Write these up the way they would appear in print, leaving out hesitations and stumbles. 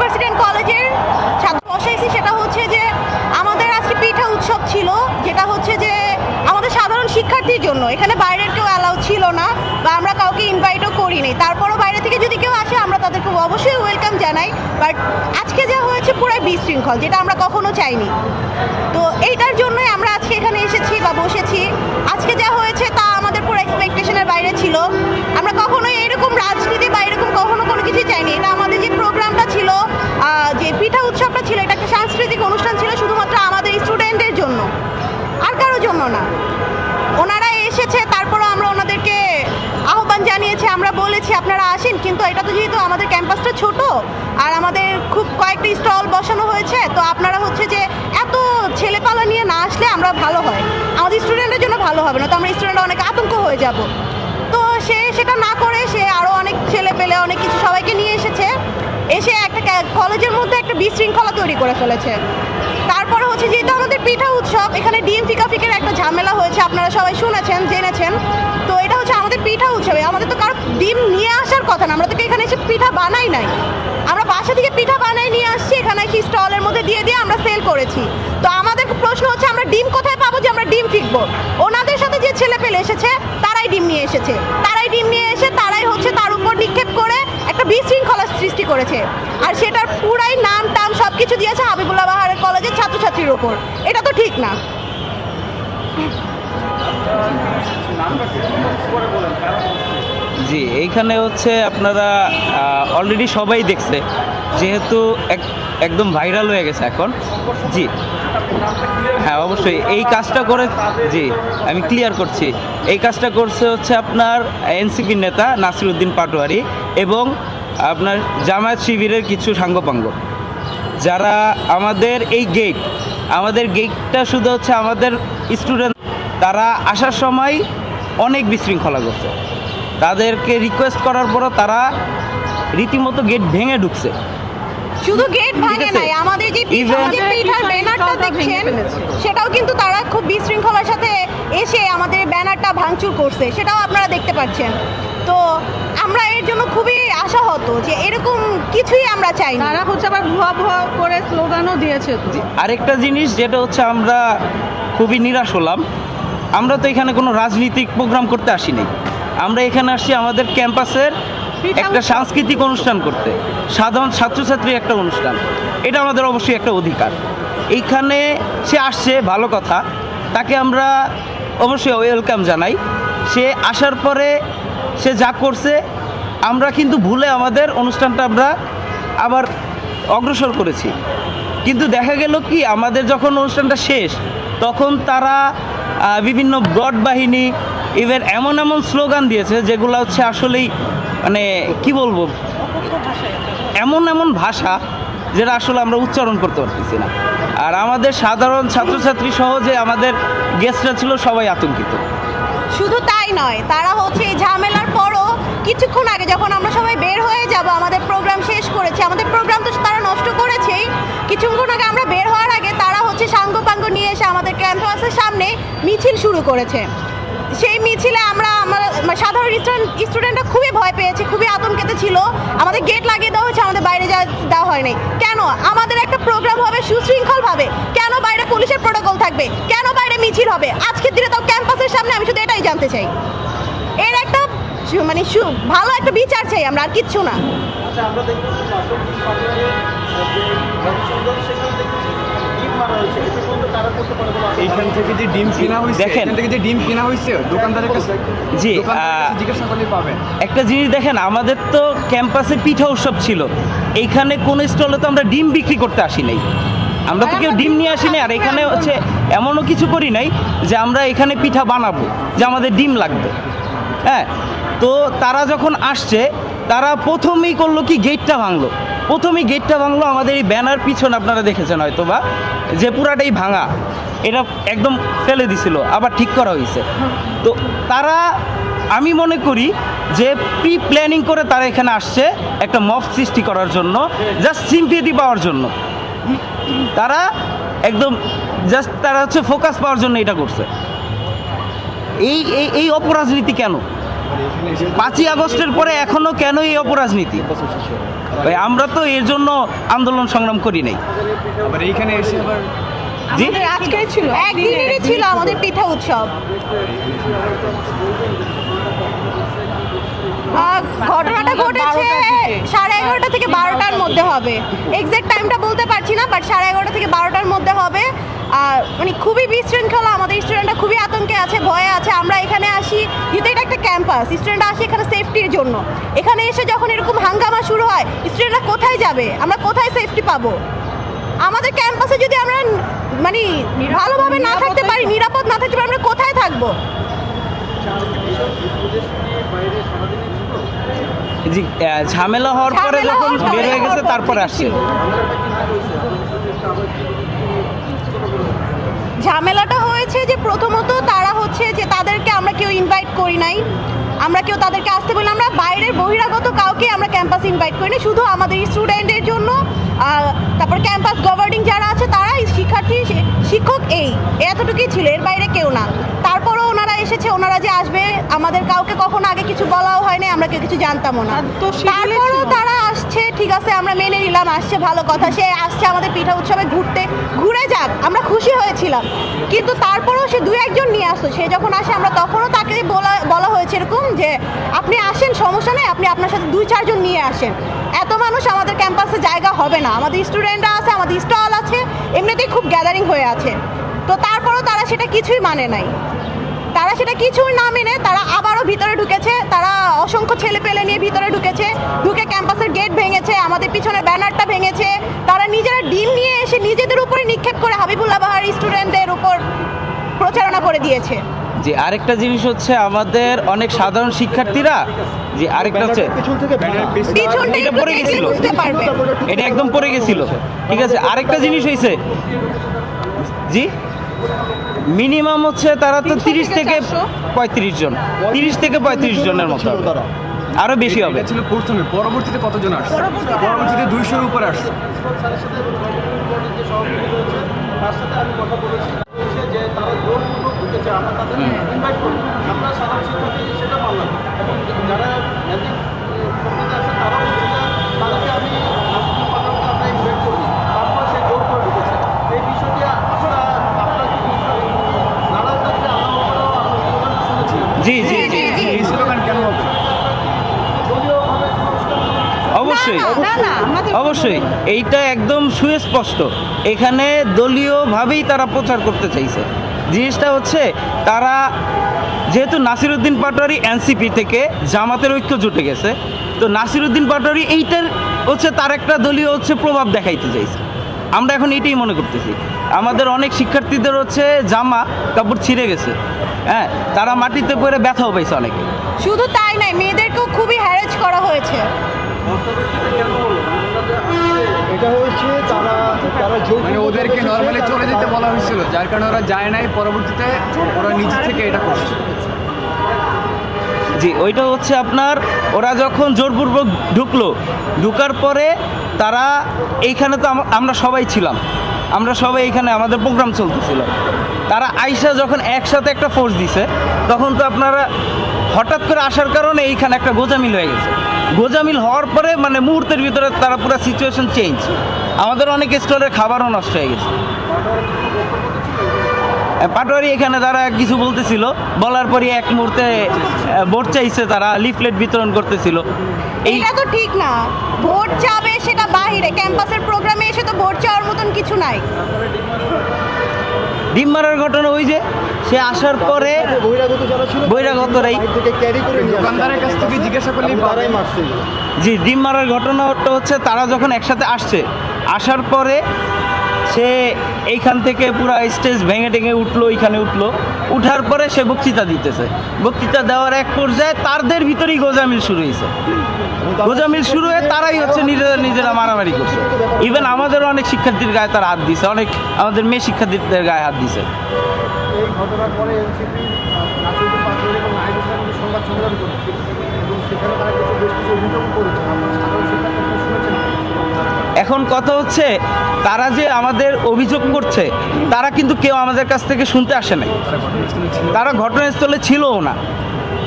University and কলেজের ছাত্র বসাইছি, সেটা হচ্ছে যে আমাদের আজকে পিঠা উৎসব ছিল, যেটা হচ্ছে যে আমাদের সাধারণ শিক্ষার্থীর জন্য। এখানে বাইরের কেউ অ্যালাউ ছিল না বা আমরা কাউকে ইনভাইটও করিনি। তারপরও বাইরে থেকে যদি কেউ আসে আমরা তাদেরকে অবশ্যই ওয়েলকাম জানাই। বাট আজকে যা হয়েছে পুরাই বিশৃঙ্খল, যেটা আমরা কখনো চাইনি। তো এইটার জন্যই আমরা আজকে এখানে এসেছি বা বসেছি। আজকে যা হয়েছে তা আমাদের পুরো এক্সপেকটেশনের বাইরে ছিল। আমরা কখনোই এরকম রাজনীতি বা এরকম কখনো কোনো কিছু চাইনি। এটা আমাদের যে প্রোগ্রামটা ছিল, যে পিঠা উৎসবটা ছিল, এটা একটা সাংস্কৃতিক অনুষ্ঠান ছিল শুধুমাত্র আমাদের স্টুডেন্টদের জন্য, আর কারোর জন্য না। ওনারা এসেছে, তারপরও আমরা ওনাদেরকে আহ্বান জানিয়েছি, আমরা বলেছি আপনারা আসেন, কিন্তু এটা তো যেহেতু আমাদের ক্যাম্পাসটা ছোট আর আমাদের খুব কয়েকটি স্টল বসানো হয়েছে, তো আপনারা হচ্ছে যে এত ছেলেপালা নিয়ে না আসলে আমরা ভালো হয়, আমাদের স্টুডেন্টের জন্য ভালো হবে না, তো আমরা স্টুডেন্টরা অনেক আতঙ্ক হয়ে যাব। তো সে সেটা না করে সে আরও অনেক ছেলে পেলে অনেক কিছু সবাইকে নিয়ে এসেছে, এসে একটা কলেজের মধ্যে একটা বিশৃঙ্খলা তৈরি করে ফেলেছে। তারপরে হচ্ছে যেহেতু আমাদের পিঠা উৎসব, এখানে ডিম ফিকাফিকের একটা ঝামেলা হয়েছে, আপনারা সবাই শুনেছেন জেনেছেন। তো এটা হচ্ছে আমাদের পিঠা উৎসবে, আমাদের তো কারো ডিম নিয়ে আসার কথা না, আমরা তো এখানে এসে পিঠা বানাই নাই, আমরা বাসা থেকে পিঠা বানাই নিয়ে আসছি, এখানে এসে স্টলের মধ্যে দিয়ে দিয়ে আমরা সেল করেছি। তো আমাদের প্রশ্ন হচ্ছে আমরা ডিম কোথায় পাবো যে আমরা ডিম ফিকবো? ওনাদের সাথে যে ছেলে পেলে এসেছে তারাই ডিম নিয়ে এসেছে, তারাই ডিম নিয়ে এসে তারাই হচ্ছে তার উপর নিক্ষেপ করে একটা বিশৃঙ্খলা সৃষ্টি করেছে। আর সেটার পুরাই নাম টাম সব কিছু দিয়েছে হাবিবুল্লাহ বাহারের কলেজের ছাত্রছাত্রীর ওপর। এটা তো ঠিক না। জি, এইখানে হচ্ছে আপনারা অলরেডি সবাই দেখছে, যেহেতু একদম ভাইরাল হয়ে গেছে এখন। জি হ্যাঁ, অবশ্যই এই কাজটা করে, জি আমি ক্লিয়ার করছি, এই কাজটা করছে হচ্ছে আপনার এনসিপির নেতা নাসিরউদ্দিন পাটোয়ারি এবং আপনার জামায়াত শিবিরের কিছু সাঙ্গপাঙ্গ, যারা আমাদের আমাদের গেটটা শুধু হচ্ছে আমাদের স্টুডেন্ট, তারা আসার সময় অনেক বিশৃঙ্খলা করছে। তাদেরকে রিকোয়েস্ট করার পরও তারা রীতিমতো গেট ভেঙে ঢুকছে। শুধু গেট ভাঙে নাই, আমাদের যে পিঠার ব্যানারটা দেখছেন সেটাও কিন্তু তারা খুব বিশৃঙ্খলার সাথে এসে আমাদের ব্যানারটা ভাঙচুর করছে, সেটাও আপনারা দেখতে পাচ্ছেন। তো আমরা এর জন্য খুবই আশাহত যে এরকম কিছুই আমরা চাই না। তারা হচ্ছে আবার ভুয়া ভুয়া করে স্লোগানও দিয়েছে। আরেকটা জিনিস যেটা হচ্ছে আমরা খুবই নিরাশ হলাম, আমরা তো এখানে কোনো রাজনৈতিক প্রোগ্রাম করতে আসিনি, আমরা এখানে আসছি আমাদের ক্যাম্পাসের একটা সাংস্কৃতিক অনুষ্ঠান করতে, সাধারণ ছাত্রছাত্রীর একটা অনুষ্ঠান, এটা আমাদের অবশ্যই একটা অধিকার। এইখানে সে আসছে ভালো কথা, তাকে আমরা অবশ্যই ওয়েলকাম জানাই। সে আসার পরে সে যা করছে, আমরা কিন্তু ভুলে আমাদের অনুষ্ঠানটা আমরা আবার অগ্রসর করেছি। কিন্তু দেখা গেল কি, আমাদের যখন অনুষ্ঠানটা শেষ তখন তারা বিভিন্ন ব্রড বাহিনী ইভেন এমন স্লোগান দিয়েছে যেগুলো হচ্ছে আসলেই মানে কি বলবো, এমন ভাষা যেটা আসলে আমরা উচ্চারণ করতে পারতেছি না। আর আমাদের সাধারণ ছাত্রছাত্রী সহ যে আমাদের গেস্টরা ছিল সবাই আতঙ্কিত। শুধু তাই নয়, তারা হচ্ছে এই ঝামেলার পরও কিছুক্ষণ আগে যখন আমরা সবাই বের হয়ে যাব, আমাদের প্রোগ্রাম শেষ করেছে, আমাদের প্রোগ্রাম তো তারা নষ্ট করেছেই, কিছুক্ষণ আগে আমরা বের হওয়ার আগে তারা হচ্ছে সাঙ্গপাঙ্গ নিয়ে এসে আমাদের ক্যাম্পাসের সামনে মিছিল শুরু করেছে। সেই মিছিলে আমরা সাধারণ স্টুডেন্টরা খুবই ভয় পেয়েছে, খুবই আতঙ্কিত ছিল। আমাদের গেট লাগিয়ে দেওয়া হয়েছে, আমাদের বাইরে দেওয়া হয়নি। কেন? আমাদের একটা প্রোগ্রাম হবে সুশৃঙ্খলভাবে, কেন বাইরে পুলিশের প্রোটোকল থাকবে? কেন বাইরে মিছিল হবে? আজকের দিনে তাও ক্যাম্পাসের সামনে, আমি শুধু এটাই জানতে চাই। এর একটা মানে ভালো একটা বিচার চাই আমরা, আর কিচ্ছু না। এইখান থেকে যে ডিম কেনা হয়েছে, দেখেন, এখান থেকে যে ডিম কেনা হয়েছে দোকানদারের কাছে, জি জিজ্ঞাসা করলে পাবেন। একটা জিনিস দেখেন, আমাদের তো ক্যাম্পাসে পিঠা উৎসব ছিল, এইখানে কোন স্টলে তো আমরা ডিম বিক্রি করতে আসি নাই, আমরা তো কেউ ডিম নিয়ে আসি নাই। আর এখানে হচ্ছে এমনও কিছু করি নাই যে আমরা এখানে পিঠা বানাবো যে আমাদের ডিম লাগবে। হ্যাঁ, তো তারা যখন আসছে তারা প্রথমেই করলো কি, গেটটা ভাঙলো। আমাদের এই ব্যানার পিছনে আপনারা দেখেছেন হয়তো বা, যে পুরাটাই ভাঙা, এটা একদম ফেলে দিছিল, আবার ঠিক করা হয়েছে। তো তারা, আমি মনে করি যে প্রি প্ল্যানিং করে তারা এখানে আসছে একটা মব সৃষ্টি করার জন্য, জাস্ট সিম্পিতি পাওয়ার জন্য। তারা একদম জাস্ট তারা হচ্ছে ফোকাস পাওয়ার জন্য এটা করছে। এই অপরাজনীতি কেন? 5ই আগস্টের পরে এখনো কেন এই অপরাজনীতি? ভাই আমরা তো এর জন্য আন্দোলন সংগ্রাম করি নাই। আবার এইখানে এসে আবার জি আমাদের আজকেই ছিল একদিনেরই ছিল আমাদের পিঠা উৎসব। ঘটনাটা ঘটেছে 11:30 থেকে 12টার মধ্যে হবে, এক্সাক্ট টাইমটা বলতে পারছি না, বাট 11:30 থেকে 12টার মধ্যে হবে। আর মানে খুবই বিশৃঙ্খলা, আমাদের স্টুডেন্টরা খুবই আতঙ্কে আছে, ভয়ে আছে। আমরা এখানে আসি যেহেতু এটা একটা ক্যাম্পাস, স্টুডেন্টরা আসে এখানে সেফটির জন্য। এখানে এসে যখন এরকম হাঙ্গামা শুরু হয়, স্টুডেন্টরা কোথায় যাবে? আমরা কোথায় সেফটি পাবো? আমাদের ক্যাম্পাসে যদি আমরা মানে ভালোভাবে না থাকতে পারি, নিরাপদ না থাকতে পারি, আমরা কোথায় থাকবো? জি ঝামেলা হওয়ার পরে ঝামেলা যখন হওয়ার পরে বের হয়ে গেছে তারপরে আসছে। ঝামেলাটা হয়েছে যে প্রথমত তারা হচ্ছে যে তাদেরকে আমরা কেউ ইনভাইট করি নাই, আমরা কেউ তাদেরকে আসতে বলি, আমরা বাইরের বহিরাগত কাউকে আমরা ক্যাম্পাসে ইনভাইট করি না, শুধু আমাদের স্টুডেন্টের জন্য। তারপর ক্যাম্পাস গভর্নিং যারা আছে তারাই, শিক্ষার্থী শিক্ষক এই এতটুকুই ছিল, এর বাইরে কেউ না। তারপরও ওনারা এসেছে, ওনারা যে আসবে আমাদের কাউকে কখনো আগে কিছু বলাও হয়নি, আমরা কেউ কিছু জানতামও না। তো শিডিউলে তারপরও ছিল। তারা আসছে, ঠিক আছে আমরা মেনে নিলাম, আসছে ভালো কথা, সে আসছে আমাদের পিঠা উৎসবে ঘুরে যাক, আমরা খুশি হয়েছিলাম। কিন্তু তারপরেও সে 2-1 নিয়ে আসতো, সে যখন আসে আমরা তখনও তাকে বলা হয়েছে এরকম যে আপনি আসেন, সমস্যা নেই, আপনি আপনার সাথে 2-4 জন নিয়ে আসেন, এত মানুষ আমাদের ক্যাম্পাসে জায়গা হবে না, আমাদের স্টুডেন্টরা আছে, আমাদের স্টল আছে, এমনিতেই খুব গ্যাদারিং হয়ে আছে। তো তারপরও তারা সেটা কিছুই মানে নাই, তারা সেটা কিছুই না মেনে তারা আবারও ভিতরে ঢুকেছে, তারা অসংখ্য ছেলে পেলে নিয়ে ভিতরে ঢুকে ক্যাম্পাসের গেট ভেঙেছে, আমাদের পিছনের ব্যানারটা ভেঙেছে, তারা নিজেরা ডিম নিয়ে এসে নিজেদের উপরে নিক্ষেপ করে হাবিবুল্লাহ বাহার স্টুডেন্টদের উপর প্রচারণা করে দিয়েছে। যে আরেকটা জিনিস হচ্ছে আমাদের অনেক সাধারণ শিক্ষার্থীরা, যে আরেকটা হচ্ছে পিছনটা এটা একটু পড়ে দেখলে গেছিল, বুঝতে পারবে। এটা একদম পড়ে গেছিল, ঠিক আছে। আরেকটা জিনিস হয়েছে, জি মিনিমাম হচ্ছে তারা তো 30 থেকে 35 জন, 30 থেকে 35 জনের মতো হবে। আরো বেশি হবে। এটা ছিল প্রথমে, পরবর্তীতে কতজন আসছে? পরবর্তীতে 200-এর উপরে আসছে। জি জি জি এই স্লোগান কেন হবে? অবশ্যই না, না, আমাদের অবশ্যই এইটা একদম সুস্পষ্ট, এখানে দলীয়ভাবেই তারা প্রচার করতে চাইছে। জিনিসটা হচ্ছে তারা যেহেতু নাসিরউদ্দিন পাটোয়ারি এনসিপি থেকে জামাতের ঐক্য জুটে গেছে, তো নাসিরউদ্দিন পাটোয়ারি এইটার হচ্ছে তার একটা দলীয় হচ্ছে প্রভাব দেখাইতে চাইছে। আমরা এখন এটাই মনে করতেছি, আমাদের অনেক শিক্ষার্থীদের হচ্ছে জামা কাপড় ছিঁড়ে গেছে, হ্যাঁ, তারা মাটিতে পড়ে ব্যথাও পাইছে অনেকে। শুধু তাই নয়, মেয়েদেরকেও খুবই হ্যারেজ করা হয়েছে। এটা হচ্ছে তারা মানে ওদেরকে নর্মালি চলে যেতে বলা হয়েছিল, যার কারণে ওরা যায় নাই, পরবর্তীতে ওরা নিজে থেকে এটা করছে। জি ওইটা হচ্ছে আপনার, ওরা যখন জোরপূর্বক ঢুকার পরে তারা এইখানে তো আমরা সবাই ছিলাম, আমরা সবাই এখানে আমাদের প্রোগ্রাম চলতেছিল, তারা আইসা যখন একসাথে একটা ফোর্স দিছে, তখন তো আপনারা হঠাৎ করে আসার কারণে এইখানে একটা গোজামিল হয়ে গেছে। গোজামিল হওয়ার পরে মানে মুহূর্তের ভিতরে তারা পুরো সিচুয়েশন চেঞ্জ, আমাদের অনেক স্টলের খাবারও নষ্ট হয়ে গেছে। পাটোয়ারি এখানে তারা কিছু বলতেছিল, বলার পরই এক মুহূর্তে ভোট চাইছে, তারা লিফলেট বিতরণ করতেছিল। এটা তো ঠিক না, ভোট চাবে সেটা বাইরে, ক্যাম্পাসের প্রোগ্রামে এসে তো ভোট চাওয়ার মতন কিছু নাই। ডিম মারার ঘটনা ওই যে সে আসার পরে বহিরাগত যারা ছিল বহিরাগতরাই বাইরে থেকে ক্যারি করে নিয়ে আসছে। দোকানদারের কাছ থেকে জিজ্ঞাসা করলেই এবং তারাই পাবে। মারছে। জি ডিম মারার ঘটনাটা হচ্ছে তারা যখন একসাথে আসছে, আসার পরে সে এইখান থেকে পুরো স্টেজ ভেঙে টেঙে উঠলো, এইখানে উঠার পরে সে বক্তৃতা দিতেছে, বক্তৃতা দেওয়ার এক পর্যায়ে তাদের ভিতরেই গোজামিল শুরু হয়েছে। গোজামিল শুরু হয়ে তারাই হচ্ছে নিজেরা মারামারি করছে। ইভেন আমাদের অনেক শিক্ষার্থীর গায়ে তারা হাত দিছে, অনেক আমাদের মেয়ে শিক্ষার্থীদের গায়ে হাত দিছে। এই ঘটনার পরে এনসিপি নাসিরুদ্দিন পাটোয়ারি এবং নাহিদ ইসলামকে সংবাদ সম্মেলন করেছে এবং সেখানে তারা বেশ কিছু অভিযোগ করেছে। আপনারা সাধারণ শিক্ষার্থীরা শুনেছেন? এখন কথা হচ্ছে তারা যে আমাদের অভিযোগ করছে, তারা কিন্তু কেউ আমাদের কাছ থেকে শুনতে আসে নাই, তারা ঘটনাস্থলে ছিলও না।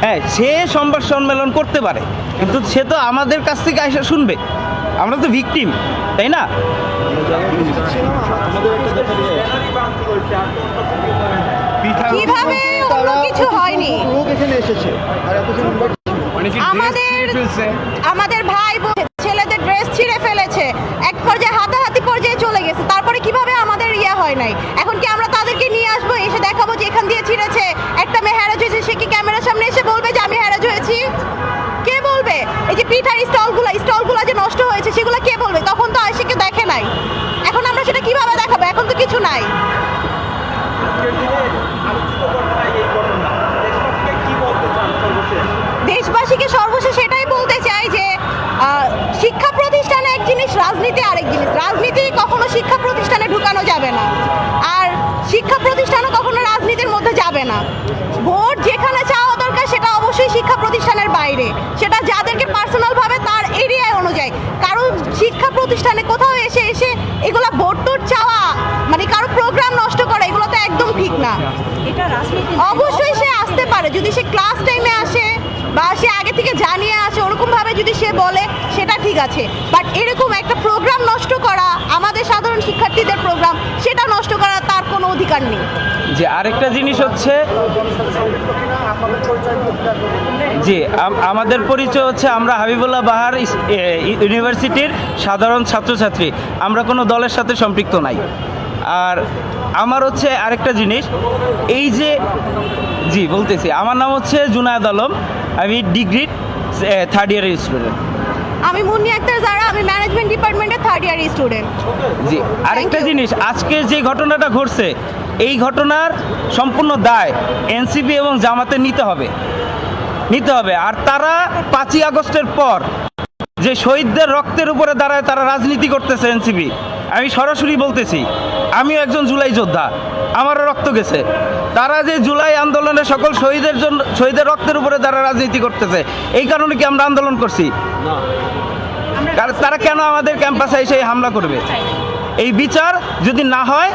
হ্যাঁ, সে সংবাদ সম্মেলন করতে পারে, কিন্তু সে তো আমাদের কাছ থেকে এসে শুনবে। আমরা তো ভিকটিম, তাই না? কিভাবে অন্য কিছু হয়নি। লোক এখানে এসেছে আর এতজন লোক অনেকে আমাদের ফেলছে। আমাদের ভাই বোন ছেলেদের ড্রেস ছিঁড়ে ফেলেছে, এক পর্যায়ে হাতাহাতি পর্যায়ে চলে গেছে, তারপরে কিভাবে আমাদের ইয়া হয় নাই। এখন কি আমরা তাদেরকে নিয়ে আসবো, এসে দেখাবো যে এখান দিয়ে ছিঁড়েছে, একটা মেয়ে হ্যারাজ হয়েছে, সে কি ক্যামেরার সামনে এসে বলবে যে আমি হ্যারাজ হয়েছি? কে বলবে? এই যে পিঠার স্টলগুলো যে নষ্ট হয়েছে সেগুলো কে বলবে? তখন তো আশিকে দেখে নাই, এখন আমরা সেটা কিভাবে দেখাবো? এখন তো কিছু নাই। দেশবাসীকে সর্বশেষ সেটাই বলতে চাই যে শিক্ষা প্রতিষ্ঠানে এক জিনিস, রাজনীতি আরেক জিনিস। রাজনীতি কখনো শিক্ষা প্রতিষ্ঠানে ঢুকানো যাবে না, আর শিক্ষা প্রতিষ্ঠানও কখনো রাজনীতির মধ্যে যাবে না। ভোট যেখানে চাওয়া দরকার সেটা অবশ্যই শিক্ষা প্রতিষ্ঠানের বাইরে, সেটা যাদেরকে পার্সোনাল ভাবে তার এরিয়ায় অনুযায়ী। কারণ শিক্ষা প্রতিষ্ঠানে কোথাও এসে এগুলা ভোট টোট চাওয়া মানে কারো প্রোগ্রাম নষ্ট করা, এগুলো তো একদম ঠিক না। অবশ্যই সে আসতে পারে, যদি সে ক্লাস টাইমে আসে বা সে আগে থেকে জানিয়ে আসে, ওরকম ভাবে যদি সে বলে সেটা ঠিক আছে। বাট এরকম একটা প্রোগ্রাম নষ্ট করা, আমাদের সাধারণ শিক্ষার্থীদের প্রোগ্রাম, সেটা নষ্ট করা তার কোনো অধিকার নেই। যে আরেকটা জিনিস হচ্ছে, জি আমাদের পরিচয় হচ্ছে আমরা হাবিবুল্লাহ বাহার ইউনিভার্সিটির সাধারণ ছাত্রছাত্রী, আমরা কোনো দলের সাথে সম্পৃক্ত নাই। আর আমার হচ্ছে আরেকটা জিনিস, এই যে জি বলতেছি, আমার নাম হচ্ছে জুনায়েদ আলম, আমি ডিগ্রি 3rd ইয়ারের স্টুডেন্ট। আমি মুন্নি আক্তার যারা, আমি ম্যানেজমেন্ট ডিপার্টমেন্টের 3rd ইয়ার স্টুডেন্ট। জি আরেকটা জিনিস, আজকে যে ঘটনাটা ঘটছে, এই ঘটনার সম্পূর্ণ দায় এনসিপি এবং জামাতে নিতে হবে। আর তারা 5ই আগস্টের পর যে শহীদদের রক্তের উপরে দাঁড়ায় তারা রাজনীতি করতেছে এনসিপি, আমি সরাসরি বলতেছি, আমিও একজন জুলাই যোদ্ধা, আমারও রক্ত গেছে। তারা যে জুলাই আন্দোলনে সকল শহীদের রক্তের উপরে তারা রাজনীতি করতেছে, এই কারণে কি আমরা আন্দোলন করছি? তারা কেন আমাদের ক্যাম্পাসে এসে হামলা করবে? এই বিচার যদি না হয়,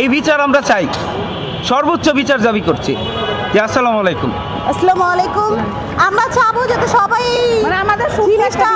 এই বিচার আমরা চাই, সর্বোচ্চ বিচার দাবি করছি। আসসালামু আলাইকুম। আসসালামু আলাইকুম। আমরা চাবো যাতে সবাই মানে আমাদের জিনিসটা